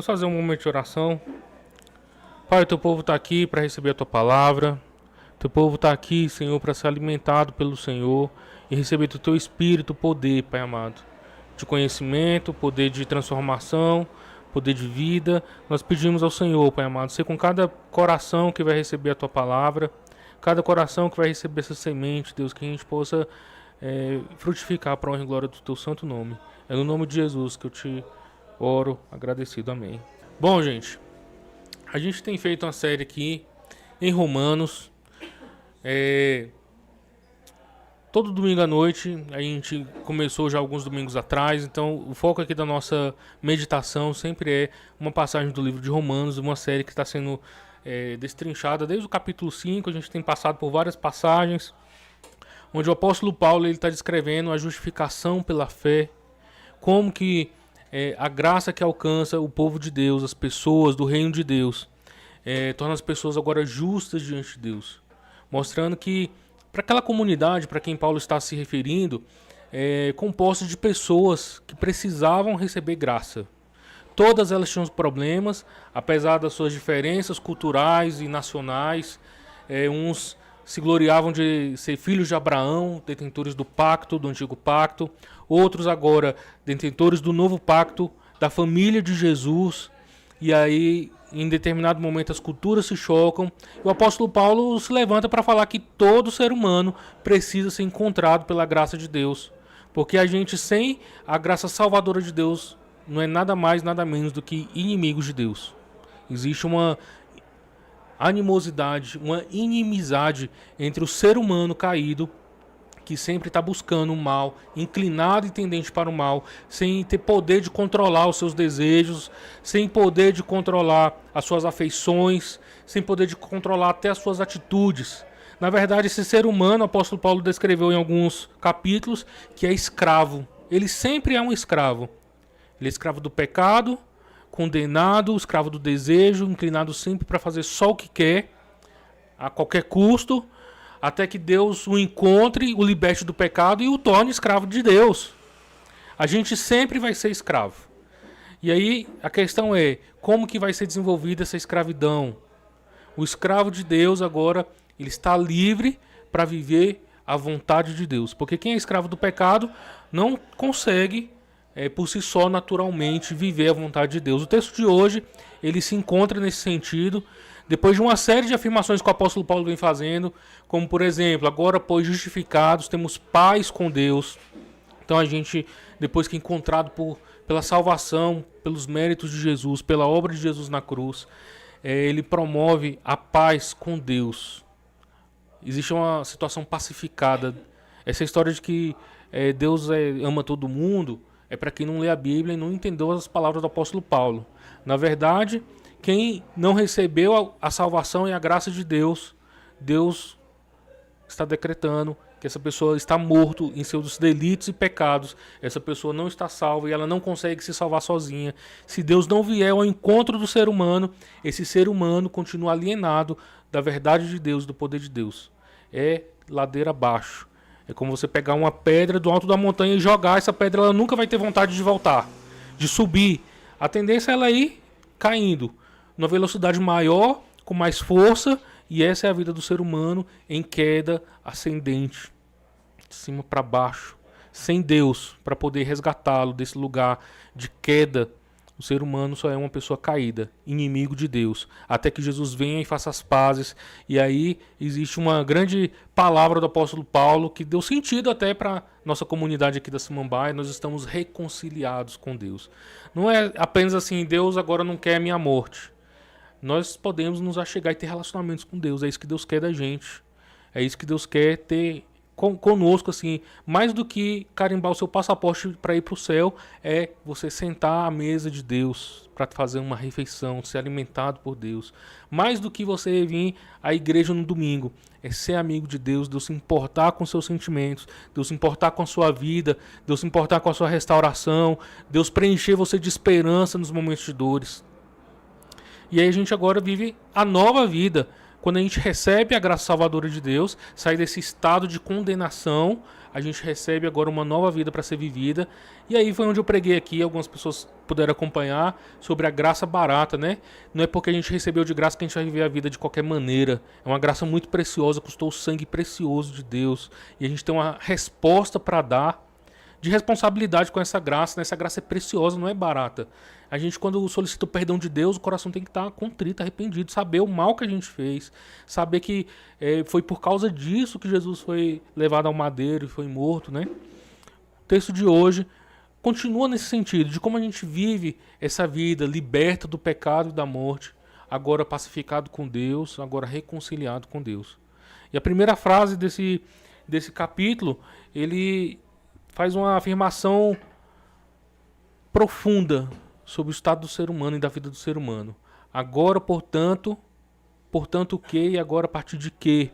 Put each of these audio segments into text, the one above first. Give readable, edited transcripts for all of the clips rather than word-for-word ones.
Vamos fazer um momento de oração. Pai, o teu povo está aqui para receber a tua palavra. O teu povo está aqui, Senhor, para ser alimentado pelo Senhor e receber do teu espírito poder, Pai amado, de conhecimento, poder de transformação, poder de vida. Nós pedimos ao Senhor, Pai amado, ser com cada coração que vai receber a tua palavra, cada coração que vai receber essa semente, Deus, que a gente possa frutificar para a honra e glória do teu santo nome. É no nome de Jesus que eu te oro, agradecido. Amém. Bom, gente, a gente tem feito uma série aqui em Romanos. Todo domingo à noite, a gente começou já alguns domingos atrás, então o foco aqui da nossa meditação sempre é uma passagem do livro de Romanos, uma série que está sendo destrinchada desde o capítulo 5. A gente tem passado por várias passagens, onde o apóstolo Paulo está descrevendo a justificação pela fé, como que a graça que alcança o povo de Deus, as pessoas do reino de Deus, torna as pessoas agora justas diante de Deus, mostrando que para aquela comunidade, para quem Paulo está se referindo, composta de pessoas que precisavam receber graça. Todas elas tinham problemas, apesar das suas diferenças culturais e nacionais. Uns se gloriavam de ser filhos de Abraão, detentores do pacto, do antigo pacto. Outros agora, detentores do novo pacto, da família de Jesus. E aí, em determinado momento, as culturas se chocam. E o apóstolo Paulo se levanta para falar que todo ser humano precisa ser encontrado pela graça de Deus. Porque a gente, sem a graça salvadora de Deus, não é nada mais, nada menos do que inimigos de Deus. Existe uma animosidade, uma inimizade entre o ser humano caído, que sempre está buscando o mal, inclinado e tendente para o mal, sem ter poder de controlar os seus desejos, sem poder de controlar as suas afeições, sem poder de controlar até as suas atitudes. Na verdade, esse ser humano, o apóstolo Paulo descreveu em alguns capítulos, que é escravo. Ele sempre é um escravo. Ele é escravo do pecado, condenado, escravo do desejo, inclinado sempre para fazer só o que quer, a qualquer custo, até que Deus o encontre, o liberte do pecado e o torne escravo de Deus. A gente sempre vai ser escravo. E aí a questão é, como que vai ser desenvolvida essa escravidão? O escravo de Deus agora, ele está livre para viver a vontade de Deus. Porque quem é escravo do pecado não consegue por si só, naturalmente, viver a vontade de Deus. O texto de hoje, ele se encontra nesse sentido, depois de uma série de afirmações que o apóstolo Paulo vem fazendo, como, por exemplo, agora, pois justificados, temos paz com Deus. Então, a gente, depois que encontrado pela salvação, pelos méritos de Jesus, pela obra de Jesus na cruz, ele promove a paz com Deus. Existe uma situação pacificada. Essa história de que Deus ama todo mundo é para quem não lê a Bíblia e não entendeu as palavras do apóstolo Paulo. Na verdade, quem não recebeu a salvação e a graça de Deus, Deus está decretando que essa pessoa está morto em seus delitos e pecados. Essa pessoa não está salva e ela não consegue se salvar sozinha. Se Deus não vier ao encontro do ser humano, esse ser humano continua alienado da verdade de Deus, do poder de Deus. É ladeira abaixo. É como você pegar uma pedra do alto da montanha e jogar. Essa pedra, ela nunca vai ter vontade de voltar, de subir. A tendência é ela ir caindo numa velocidade maior, com mais força. E essa é a vida do ser humano em queda ascendente, de cima para baixo, sem Deus para poder resgatá-lo desse lugar de queda. O ser humano só é uma pessoa caída, inimigo de Deus, até que Jesus venha e faça as pazes. E aí existe uma grande palavra do apóstolo Paulo que deu sentido até para nossa comunidade aqui da Samambaia. Nós estamos reconciliados com Deus. Não é apenas assim, Deus agora não quer a minha morte. Nós podemos nos achegar e ter relacionamentos com Deus. É isso que Deus quer da gente. É isso que Deus quer ter conosco, assim, mais do que carimbar o seu passaporte para ir para o céu, é você sentar à mesa de Deus para fazer uma refeição, ser alimentado por Deus. Mais do que você vir à igreja no domingo, é ser amigo de Deus, Deus se importar com seus sentimentos, Deus se importar com a sua vida, Deus se importar com a sua restauração, Deus preencher você de esperança nos momentos de dores. E aí a gente agora vive a nova vida. Quando a gente recebe a graça salvadora de Deus, sai desse estado de condenação, a gente recebe agora uma nova vida para ser vivida. E aí foi onde eu preguei aqui, algumas pessoas puderam acompanhar, sobre a graça barata, né? Não é porque a gente recebeu de graça que a gente vai viver a vida de qualquer maneira. É uma graça muito preciosa, custou o sangue precioso de Deus. E a gente tem uma resposta para dar de responsabilidade com essa graça, né? Essa graça é preciosa, não é barata. A gente, quando solicita o perdão de Deus, o coração tem que estar contrito, arrependido, saber o mal que a gente fez, saber que foi por causa disso que Jesus foi levado ao madeiro e foi morto, né? O texto de hoje continua nesse sentido, de como a gente vive essa vida liberta do pecado e da morte, agora pacificado com Deus, agora reconciliado com Deus. E a primeira frase desse capítulo, ele faz uma afirmação profunda sobre o estado do ser humano e da vida do ser humano. Agora, portanto o que e agora a partir de que?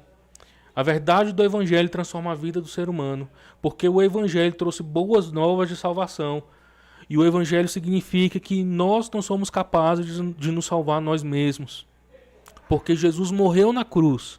A verdade do Evangelho transforma a vida do ser humano, porque o Evangelho trouxe boas novas de salvação. E o Evangelho significa que nós não somos capazes de nos salvar nós mesmos. Porque Jesus morreu na cruz,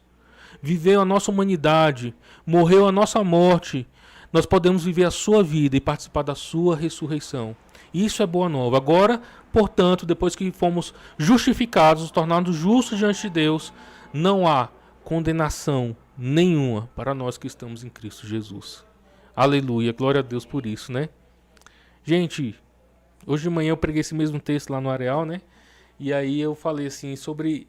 viveu a nossa humanidade, morreu a nossa morte. Nós podemos viver a sua vida e participar da sua ressurreição. Isso é boa nova. Agora, portanto, depois que fomos justificados, tornados justos diante de Deus, não há condenação nenhuma para nós que estamos em Cristo Jesus. Aleluia, glória a Deus por isso, né? Gente, hoje de manhã eu preguei esse mesmo texto lá no Areal, né? E aí eu falei assim sobre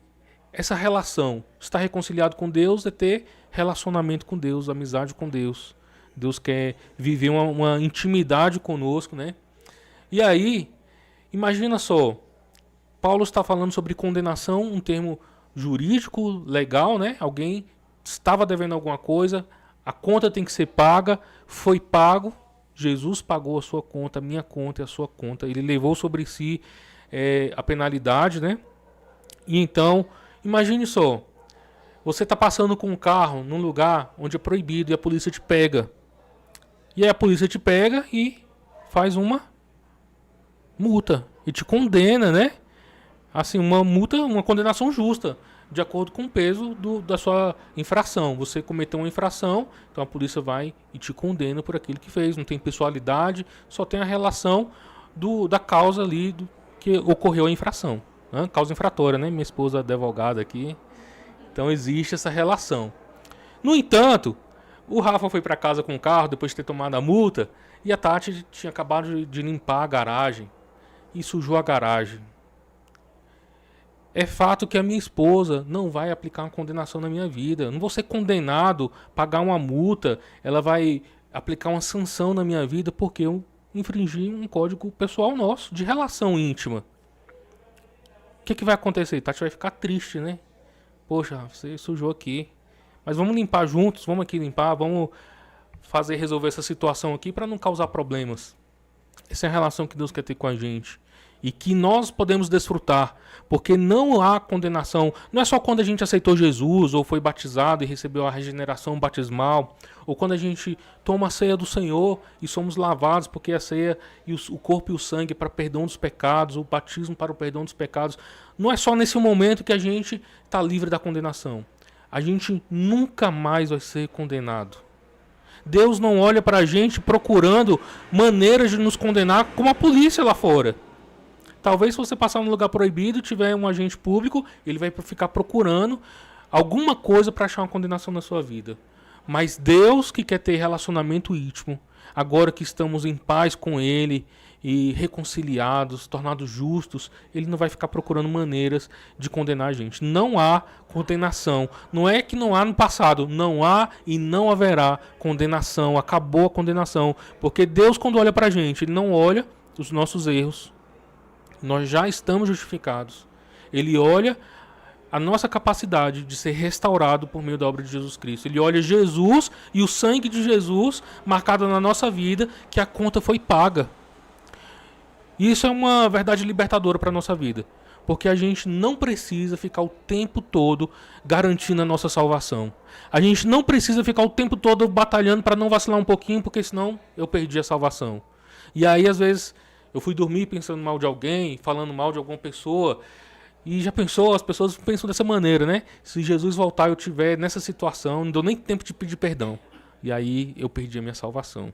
essa relação. Estar reconciliado com Deus é ter relacionamento com Deus, amizade com Deus. Deus quer viver uma intimidade conosco, né? E aí, imagina só, Paulo está falando sobre condenação, um termo jurídico, legal, né? Alguém estava devendo alguma coisa, a conta tem que ser paga, foi pago, Jesus pagou a sua conta, a minha conta e a sua conta. Ele levou sobre si a penalidade, né? E então, imagine só, você está passando com um carro num lugar onde é proibido e a polícia te pega. E aí a polícia te pega e faz uma multa e te condena, né? Assim, uma multa, uma condenação justa, de acordo com o peso da sua infração. Você cometeu uma infração, então a polícia vai e te condena por aquilo que fez. Não tem pessoalidade, só tem a relação da causa ali que ocorreu a infração, né? Causa infratória, né? Minha esposa é advogada aqui, então existe essa relação. No entanto, o Rafa foi para casa com o carro depois de ter tomado a multa e a Tati tinha acabado de limpar a garagem e sujou a garagem. É fato que a minha esposa não vai aplicar uma condenação na minha vida. Eu não vou ser condenado, pagar uma multa, ela vai aplicar uma sanção na minha vida porque eu infringi um código pessoal nosso, de relação íntima. O que vai acontecer? Tati vai ficar triste, né? Poxa, você sujou aqui. Mas vamos limpar juntos, vamos aqui limpar, vamos resolver essa situação aqui para não causar problemas. Essa é a relação que Deus quer ter com a gente. E que nós podemos desfrutar. Porque não há condenação. Não é só quando a gente aceitou Jesus, ou foi batizado e recebeu a regeneração batismal, ou quando a gente toma a ceia do Senhor e somos lavados, porque a ceia e o corpo e o sangue para perdão dos pecados, o batismo para o perdão dos pecados. Não é só nesse momento que a gente está livre da condenação. A gente nunca mais vai ser condenado. Deus não olha para a gente procurando maneiras de nos condenar como a polícia lá fora. Talvez se você passar num lugar proibido, tiver um agente público, ele vai ficar procurando alguma coisa para achar uma condenação na sua vida. Mas Deus, que quer ter relacionamento íntimo, agora que estamos em paz com Ele e reconciliados, tornados justos, Ele não vai ficar procurando maneiras de condenar a gente. Não há condenação. Não é que não há no passado. Não há e não haverá condenação. Acabou a condenação. Porque Deus, quando olha para a gente, Ele não olha os nossos erros. Nós já estamos justificados. Ele olha a nossa capacidade de ser restaurado por meio da obra de Jesus Cristo. Ele olha Jesus e o sangue de Jesus marcado na nossa vida, que a conta foi paga. E isso é uma verdade libertadora para a nossa vida. Porque a gente não precisa ficar o tempo todo garantindo a nossa salvação. A gente não precisa ficar o tempo todo batalhando para não vacilar um pouquinho, porque senão eu perdi a salvação. E aí, às vezes, eu fui dormir pensando mal de alguém, falando mal de alguma pessoa. E já pensou, as pessoas pensam dessa maneira, né? Se Jesus voltar e eu estiver nessa situação, não deu nem tempo de pedir perdão. E aí eu perdi a minha salvação.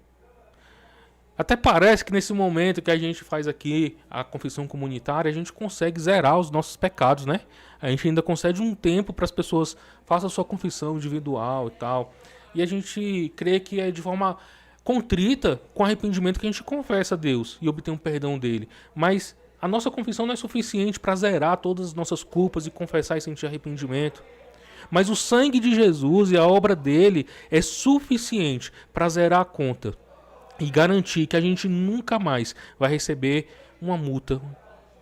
Até parece que nesse momento que a gente faz aqui a confissão comunitária, a gente consegue zerar os nossos pecados, né? A gente ainda concede um tempo para as pessoas façam a sua confissão individual e tal. E a gente crê que é de forma contrita, com arrependimento, que a gente confessa a Deus e obtém um perdão dele. Mas a nossa confissão não é suficiente para zerar todas as nossas culpas e confessar e sentir arrependimento. Mas o sangue de Jesus e a obra dele é suficiente para zerar a conta e garantir que a gente nunca mais vai receber uma multa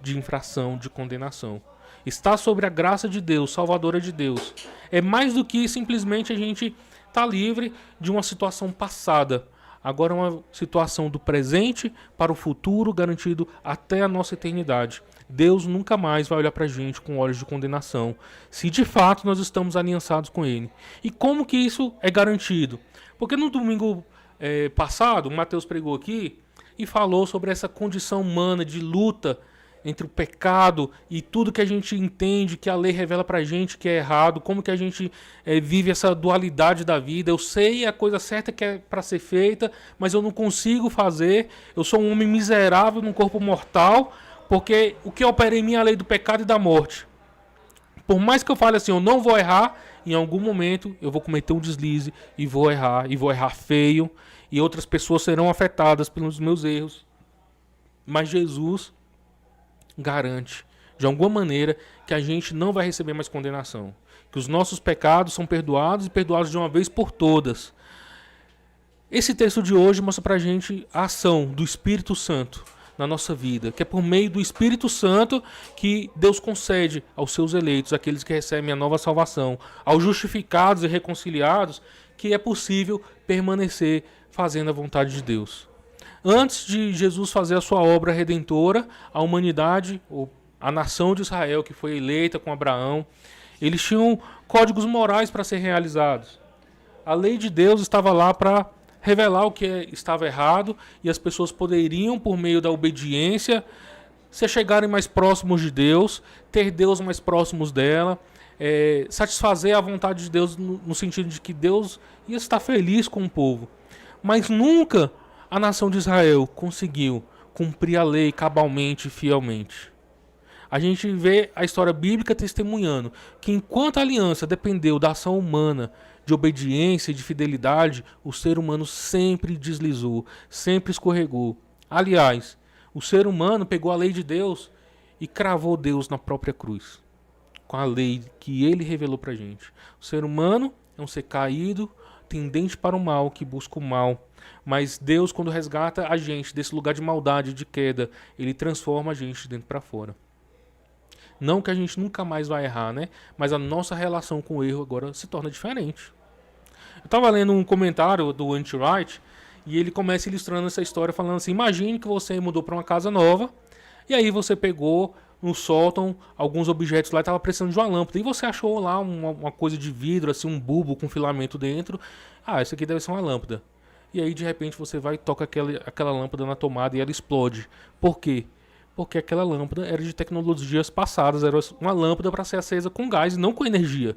de infração, de condenação. Está sobre a graça de Deus, salvadora de Deus. É mais do que simplesmente a gente estar livre de uma situação passada. Agora é uma situação do presente para o futuro, garantido até a nossa eternidade. Deus nunca mais vai olhar para a gente com olhos de condenação, se de fato nós estamos aliançados com Ele. E como que isso é garantido? Porque no domingo passado, o Mateus pregou aqui e falou sobre essa condição humana de luta entre o pecado e tudo que a gente entende, que a lei revela pra gente que é errado, como que a gente vive essa dualidade da vida. Eu sei a coisa certa que é para ser feita, mas eu não consigo fazer. Eu sou um homem miserável num corpo mortal, porque o que opera em mim é a lei do pecado e da morte. Por mais que eu fale assim, eu não vou errar, em algum momento eu vou cometer um deslize e vou errar feio, e outras pessoas serão afetadas pelos meus erros. Mas Jesus garante, de alguma maneira, que a gente não vai receber mais condenação. Que os nossos pecados são perdoados e perdoados de uma vez por todas. Esse texto de hoje mostra pra gente a ação do Espírito Santo na nossa vida, que é por meio do Espírito Santo que Deus concede aos seus eleitos, aqueles que recebem a nova salvação, aos justificados e reconciliados, que é possível permanecer fazendo a vontade de Deus. Antes de Jesus fazer a sua obra redentora, a humanidade, ou a nação de Israel, que foi eleita com Abraão, eles tinham códigos morais para ser realizados. A lei de Deus estava lá para revelar o que estava errado, e as pessoas poderiam, por meio da obediência, se chegarem mais próximos de Deus, ter Deus mais próximos dela, satisfazer a vontade de Deus no sentido de que Deus ia estar feliz com o povo. Mas nunca a nação de Israel conseguiu cumprir a lei cabalmente e fielmente. A gente vê a história bíblica testemunhando que enquanto a aliança dependeu da ação humana, de obediência e de fidelidade, o ser humano sempre deslizou, sempre escorregou. Aliás, o ser humano pegou a lei de Deus e cravou Deus na própria cruz, com a lei que ele revelou pra gente. O ser humano é um ser caído, tendente para o mal, que busca o mal. Mas Deus, quando resgata a gente desse lugar de maldade, de queda, ele transforma a gente de dentro para fora. Não que a gente nunca mais vai errar, né? Mas a nossa relação com o erro agora se torna diferente. Eu estava lendo um comentário do N.T. Wright e ele começa ilustrando essa história falando assim: imagine que você mudou para uma casa nova e aí você pegou no sótão alguns objetos lá e estava precisando de uma lâmpada. E você achou lá uma coisa de vidro, assim, um bulbo com filamento dentro. Ah, isso aqui deve ser uma lâmpada. E aí de repente você vai e toca aquela lâmpada na tomada e ela explode. Por quê? Porque aquela lâmpada era de tecnologias passadas, era uma lâmpada para ser acesa com gás e não com energia.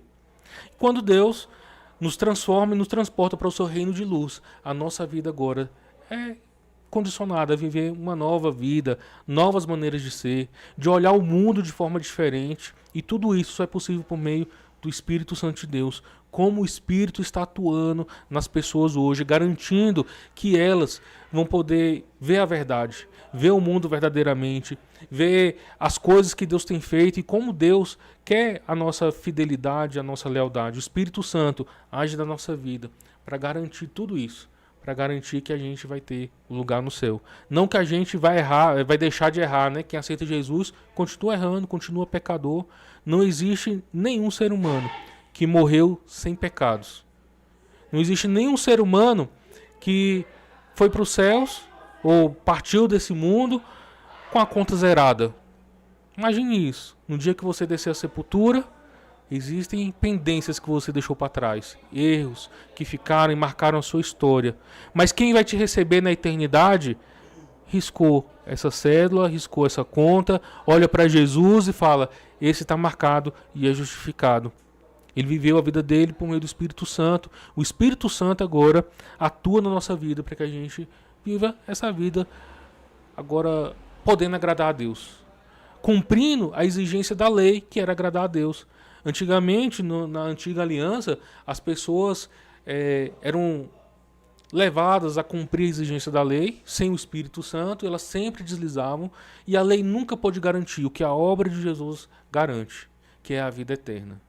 Quando Deus nos transforma e nos transporta para o seu reino de luz, a nossa vida agora é condicionada a viver uma nova vida, novas maneiras de ser, de olhar o mundo de forma diferente, e tudo isso só é possível por meio do Espírito Santo de Deus. Como o Espírito está atuando nas pessoas hoje, garantindo que elas vão poder ver a verdade, ver o mundo verdadeiramente, ver as coisas que Deus tem feito e como Deus quer a nossa fidelidade, a nossa lealdade. O Espírito Santo age na nossa vida para garantir tudo isso, para garantir que a gente vai ter lugar no céu. Não que a gente vai errar, vai deixar de errar, né? Quem aceita Jesus continua errando, continua pecador. Não existe nenhum ser humano que morreu sem pecados. Não existe nenhum ser humano que foi para os céus ou partiu desse mundo com a conta zerada. Imagine isso. No dia que você descer a sepultura, existem pendências que você deixou para trás, erros que ficaram e marcaram a sua história. Mas quem vai te receber na eternidade riscou essa cédula, riscou essa conta, olha para Jesus e fala: esse está marcado e é justificado. Ele viveu a vida dele por meio do Espírito Santo. O Espírito Santo agora atua na nossa vida para que a gente viva essa vida agora podendo agradar a Deus, cumprindo a exigência da lei, que era agradar a Deus. Antigamente, na antiga aliança, as pessoas eram levadas a cumprir a exigência da lei, sem o Espírito Santo, elas sempre deslizavam, e a lei nunca pôde garantir o que a obra de Jesus garante, que é a vida eterna.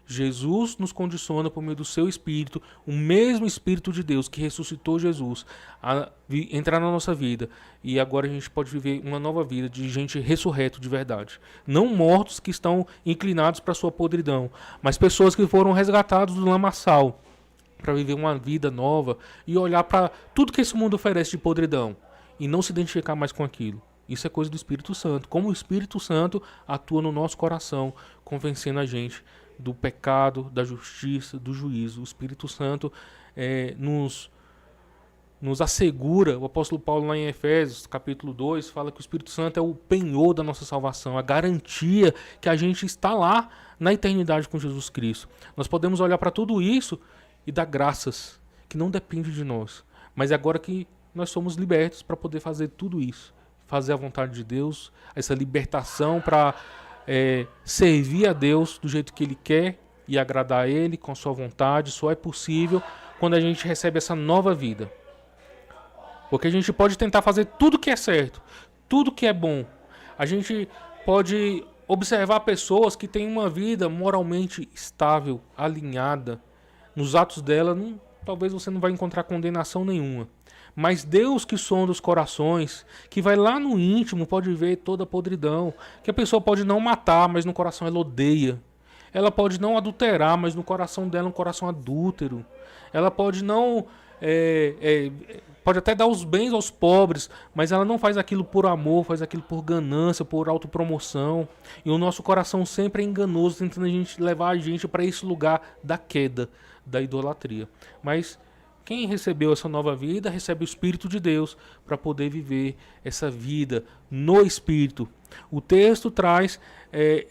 Jesus nos condiciona por meio do seu Espírito, o mesmo Espírito de Deus que ressuscitou Jesus, a entrar na nossa vida. E agora a gente pode viver uma nova vida de gente ressurreto de verdade. Não mortos que estão inclinados para a sua podridão, mas pessoas que foram resgatados do lamaçal para viver uma vida nova e olhar para tudo que esse mundo oferece de podridão e não se identificar mais com aquilo. Isso é coisa do Espírito Santo. Como o Espírito Santo atua no nosso coração, convencendo a gente do pecado, da justiça, do juízo. O Espírito Santo nos assegura. O apóstolo Paulo lá em Efésios, capítulo 2, fala que o Espírito Santo é o penhor da nossa salvação, a garantia que a gente está lá na eternidade com Jesus Cristo. Nós podemos olhar para tudo isso e dar graças, que não depende de nós. Mas é agora que nós somos libertos para poder fazer tudo isso. Fazer a vontade de Deus, essa libertação para servir a Deus do jeito que Ele quer e agradar a Ele com a sua vontade. Só é possível quando a gente recebe essa nova vida. Porque a gente pode tentar fazer tudo que é certo, tudo que é bom. A gente pode observar pessoas que têm uma vida moralmente estável, alinhada. Nos atos dela, talvez você não vai encontrar condenação nenhuma. Mas Deus que sonda os corações, que vai lá no íntimo, pode ver toda a podridão. Que a pessoa pode não matar, mas no coração ela odeia. Ela pode não adulterar, mas no coração dela é um coração adúltero. Ela pode não... pode até dar os bens aos pobres, mas ela não faz aquilo por amor, faz aquilo por ganância, por autopromoção. E o nosso coração sempre é enganoso, tentando levar a gente para esse lugar da queda, da idolatria. Mas quem recebeu essa nova vida, recebe o Espírito de Deus para poder viver essa vida no Espírito. O texto traz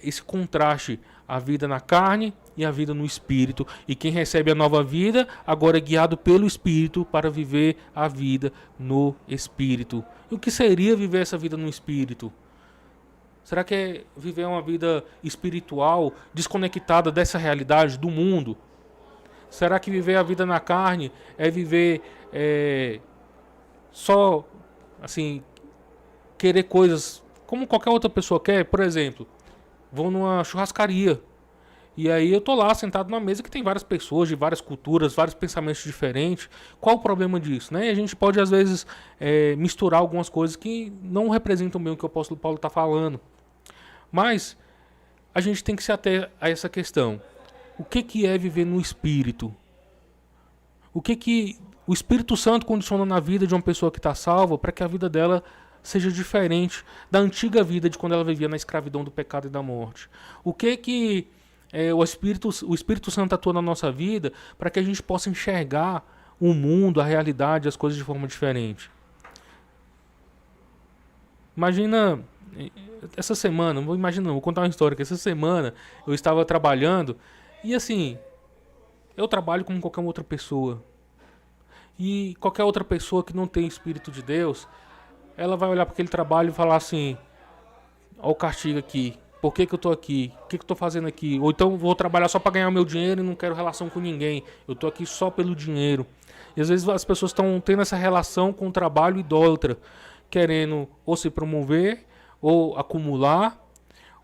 esse contraste, a vida na carne e a vida no Espírito. E quem recebe a nova vida, agora é guiado pelo Espírito para viver a vida no Espírito. E o que seria viver essa vida no Espírito? Será que é viver uma vida espiritual desconectada dessa realidade do mundo? Será que viver a vida na carne é viver só, assim, querer coisas como qualquer outra pessoa quer? Por exemplo, vou numa churrascaria e aí eu tô lá sentado numa mesa que tem várias pessoas de várias culturas, vários pensamentos diferentes. Qual o problema disso, né? E a gente pode, às vezes, misturar algumas coisas que não representam bem o que o apóstolo Paulo está falando. Mas a gente tem que se ater a essa questão. O que é viver no Espírito? O que o Espírito Santo condiciona na vida de uma pessoa que está salva para que a vida dela seja diferente da antiga vida de quando ela vivia na escravidão do pecado e da morte? O que o Espírito Santo atua na nossa vida para que a gente possa enxergar o mundo, a realidade, as coisas de forma diferente? Imagina, essa semana, vou contar uma história, que essa semana eu estava trabalhando. E assim, eu trabalho como qualquer outra pessoa. E qualquer outra pessoa que não tem Espírito de Deus, ela vai olhar para aquele trabalho e falar assim: olha o castigo aqui, por que eu tô aqui? O que eu tô fazendo aqui? Ou então vou trabalhar só para ganhar o meu dinheiro e não quero relação com ninguém. Eu tô aqui só pelo dinheiro. E às vezes as pessoas estão tendo essa relação com o trabalho idólatra, querendo ou se promover, ou acumular,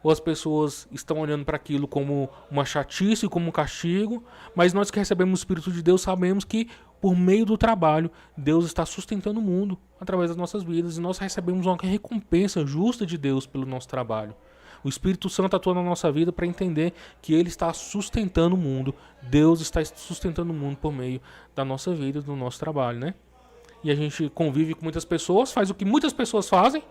ou as pessoas estão olhando para aquilo como uma chatice, como um castigo, mas nós que recebemos o Espírito de Deus sabemos que por meio do trabalho, Deus está sustentando o mundo através das nossas vidas, e nós recebemos uma recompensa justa de Deus pelo nosso trabalho. O Espírito Santo atua na nossa vida para entender que Ele está sustentando o mundo, Deus está sustentando o mundo por meio da nossa vida, do nosso trabalho, né? E a gente convive com muitas pessoas, faz o que muitas pessoas fazem,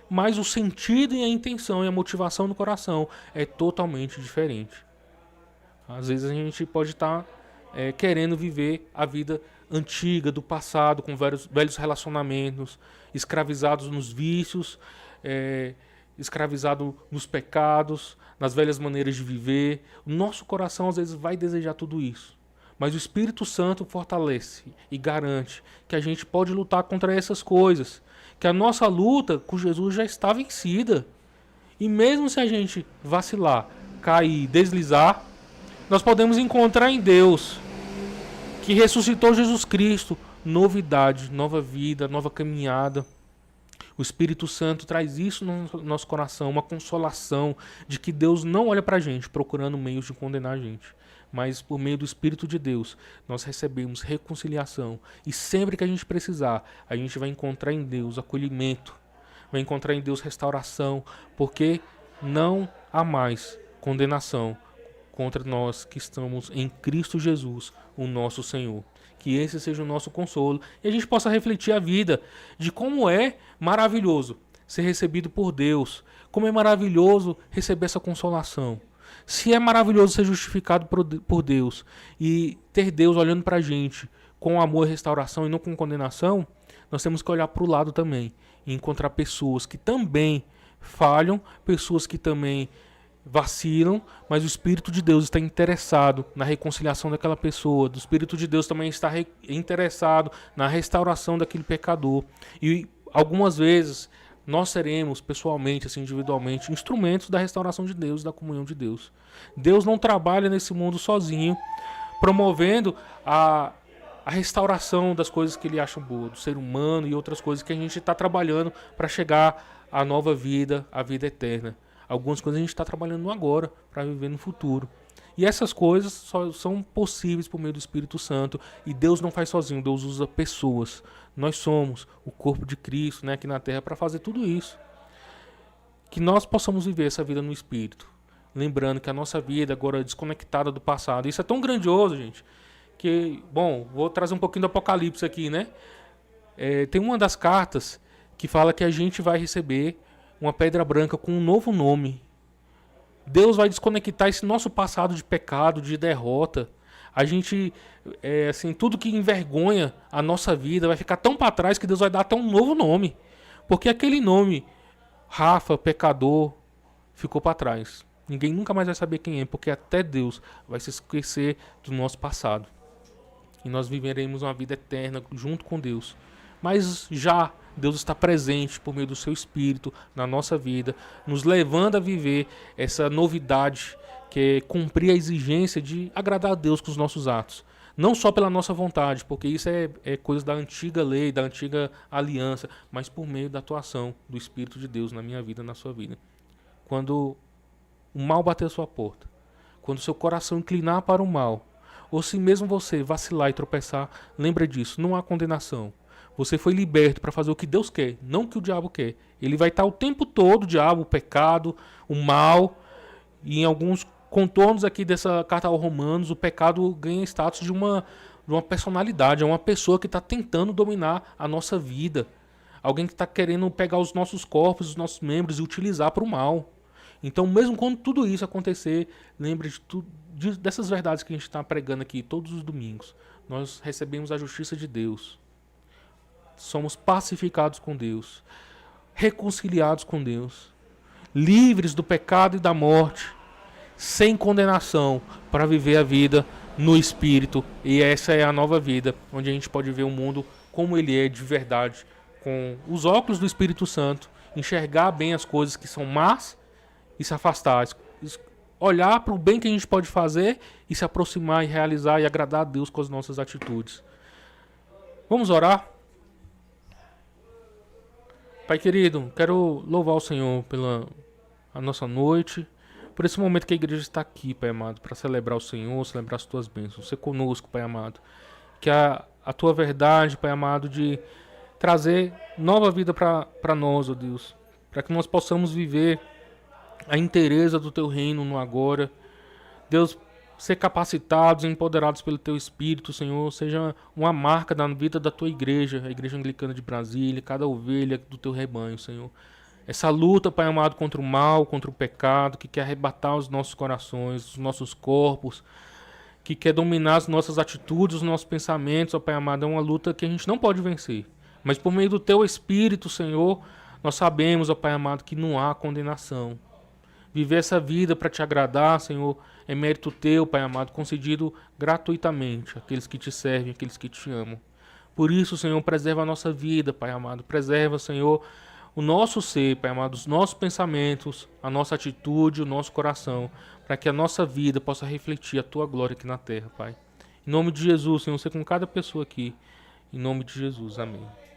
mas o sentido e a intenção e a motivação do coração é totalmente diferente. Às vezes a gente pode estar querendo viver a vida antiga, do passado, com velhos relacionamentos, escravizados nos vícios, escravizado nos pecados, nas velhas maneiras de viver. O nosso coração às vezes vai desejar tudo isso. Mas o Espírito Santo fortalece e garante que a gente pode lutar contra essas coisas. Que a nossa luta com Jesus já está vencida. E mesmo se a gente vacilar, cair, deslizar, nós podemos encontrar em Deus, que ressuscitou Jesus Cristo, novidade, nova vida, nova caminhada. O Espírito Santo traz isso no nosso coração, uma consolação de que Deus não olha para a gente procurando meios de condenar a gente. Mas por meio do Espírito de Deus, nós recebemos reconciliação. E sempre que a gente precisar, a gente vai encontrar em Deus acolhimento, vai encontrar em Deus restauração, porque não há mais condenação contra nós que estamos em Cristo Jesus, o nosso Senhor. Que esse seja o nosso consolo e a gente possa refletir a vida de como é maravilhoso ser recebido por Deus, como é maravilhoso receber essa consolação. Se é maravilhoso ser justificado por Deus e ter Deus olhando para a gente com amor e restauração e não com condenação, nós temos que olhar para o lado também e encontrar pessoas que também falham, pessoas que também vacilam, mas o Espírito de Deus está interessado na reconciliação daquela pessoa. O Espírito de Deus também está interessado na restauração daquele pecador. E algumas vezes nós seremos pessoalmente, assim, individualmente, instrumentos da restauração de Deus, da comunhão de Deus. Deus não trabalha nesse mundo sozinho, promovendo a restauração das coisas que ele acha boas, do ser humano e outras coisas que a gente está trabalhando para chegar à nova vida, à vida eterna. Algumas coisas a gente está trabalhando agora para viver no futuro. E essas coisas só são possíveis por meio do Espírito Santo. E Deus não faz sozinho, Deus usa pessoas. Nós somos o corpo de Cristo, né, aqui na Terra para fazer tudo isso. Que nós possamos viver essa vida no Espírito. Lembrando que a nossa vida agora é desconectada do passado. Isso é tão grandioso, gente, que, bom, vou trazer um pouquinho do Apocalipse aqui, né? Tem uma das cartas que fala que a gente vai receber uma pedra branca com um novo nome. Deus vai desconectar esse nosso passado de pecado, de derrota. A gente, assim, tudo que envergonha a nossa vida vai ficar tão para trás que Deus vai dar até um novo nome. Porque aquele nome, Rafa, pecador, ficou para trás. Ninguém nunca mais vai saber quem é, porque até Deus vai se esquecer do nosso passado. E nós viveremos uma vida eterna junto com Deus. Mas já Deus está presente por meio do seu Espírito na nossa vida, nos levando a viver essa novidade, que é cumprir a exigência de agradar a Deus com os nossos atos. Não só pela nossa vontade, porque isso é coisa da antiga lei, da antiga aliança, mas por meio da atuação do Espírito de Deus na minha vida, na sua vida. Quando o mal bater a sua porta, quando o seu coração inclinar para o mal, ou se mesmo você vacilar e tropeçar, lembra disso, não há condenação. Você foi liberto para fazer o que Deus quer, não o que o diabo quer. Ele vai estar o tempo todo, o diabo, o pecado, o mal. E em alguns contornos aqui dessa carta aos Romanos, o pecado ganha status de uma personalidade. É uma pessoa que está tentando dominar a nossa vida. Alguém que está querendo pegar os nossos corpos, os nossos membros e utilizar para o mal. Então, mesmo quando tudo isso acontecer, lembre dessas verdades que a gente está pregando aqui todos os domingos. Nós recebemos a justiça de Deus. Somos pacificados com Deus, reconciliados com Deus, livres do pecado e da morte, sem condenação, para viver a vida no Espírito. E essa é a nova vida, onde a gente pode ver o mundo como ele é de verdade, com os óculos do Espírito Santo, enxergar bem as coisas que são más e se afastar, olhar para o bem que a gente pode fazer e se aproximar e realizar e agradar a Deus com as nossas atitudes. Vamos orar? Pai querido, quero louvar o Senhor pela a nossa noite, por esse momento que a igreja está aqui, Pai amado, para celebrar o Senhor, celebrar as tuas bênçãos. Ser conosco, Pai amado. Que a tua verdade, Pai amado, de trazer nova vida para nós, ó Deus. Para que nós possamos viver a inteireza do teu reino no agora. Deus, ser capacitados e empoderados pelo teu Espírito, Senhor, seja uma marca da vida da tua igreja, a Igreja Anglicana de Brasília, cada ovelha do teu rebanho, Senhor. Essa luta, Pai amado, contra o mal, contra o pecado, que quer arrebatar os nossos corações, os nossos corpos, que quer dominar as nossas atitudes, os nossos pensamentos, ó Pai amado, é uma luta que a gente não pode vencer. Mas por meio do teu Espírito, Senhor, Nós sabemos, ó Pai amado, que não há condenação. Viver essa vida para te agradar, Senhor, é mérito teu, Pai amado, concedido gratuitamente àqueles que te servem, àqueles que te amam. Por isso, Senhor, preserva a nossa vida, Pai amado. Preserva, Senhor, o nosso ser, Pai amado, os nossos pensamentos, a nossa atitude, o nosso coração, para que a nossa vida possa refletir a tua glória aqui na terra, Pai. Em nome de Jesus, Senhor, você com cada pessoa aqui. Em nome de Jesus, amém.